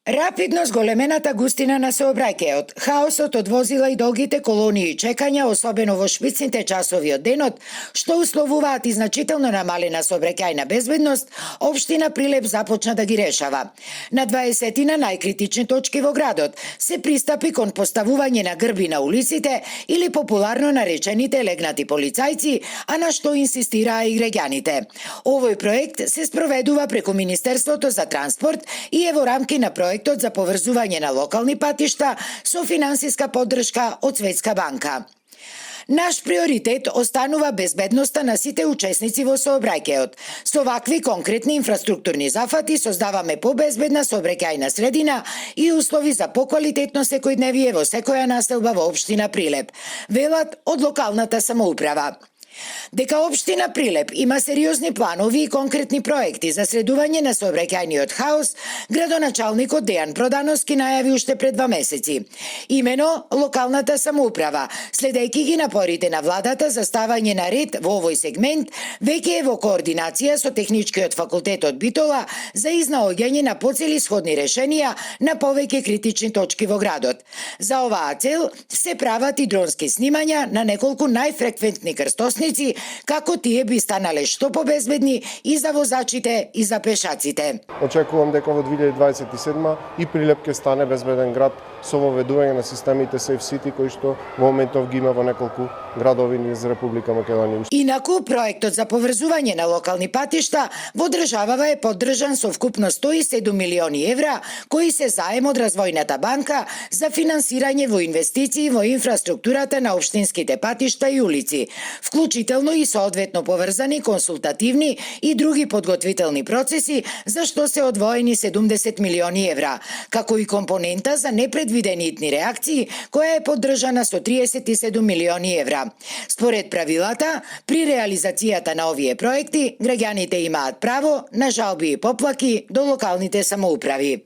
Рапидно зголемената густина на сообраќајот, хаосот од возила и долгите колонии чекања, особено во шпицните часови од денот, што условуваат и значително намалена сообраќајна безбедност, општина Прилеп започна да ги решава. На 20 најкритични точки во градот се пристапи кон поставување на грби на улиците или популарно наречените легнати полицајци, а на што инсистираа и граѓаните. Овој проект се спроведува преку Министерството за транспорт и е во рамки на проектот за поврзување на локални патишта со финансиска поддршка од Светска банка. Наш приоритет останува безбедноста на сите учесници во сообраќајот. Со вакви конкретни инфраструктурни зафати создаваме побезбедна сообраќајна средина и услови за поквалитетно секојдневие во секоја населба во општина Прилеп, велат од локалната самоуправа. Дека општина Прилеп има сериозни планови и конкретни проекти за средување на сообраќајниот хаос, градоначалникот Дејан Продановски најави уште пред 2 месеци. Имено локалната самоуправа, следејќи ги напорите на владата за ставање на ред во овој сегмент, веќе е во координација со Техничкиот факултет од Битола за изнаоѓање на поцелисходни решенија на повеќе критични точки во градот. За оваа цел се прават и дронски снимања на неколку најфреквентни крстосници, како тие би станале што побезбедни и за возачите и за пешаците. Очекувам дека во 2027 и Прилеп ќе стане безбеден град со воведување на системите Safe City кои што во моментов ги има во неколку градови низ Република Македонија. Инаку проектот за поврзување на локални патишта во државава е поддржан со вкупно 107 милиони евра, кои се заем од Развојната банка за финансирање во инвестиции во инфраструктурата на општинските патишта и улици, вклучително и соодветно поврзани консултативни и други подготвителни процеси, за што се одвоени 70 милиони евра, како и компонента за непредвидени итни реакции, која е поддржана со 37 милиони евра. Според правилата, при реализацијата на овие проекти, граѓаните имаат право на жалби и поплаки до локалните самоуправи.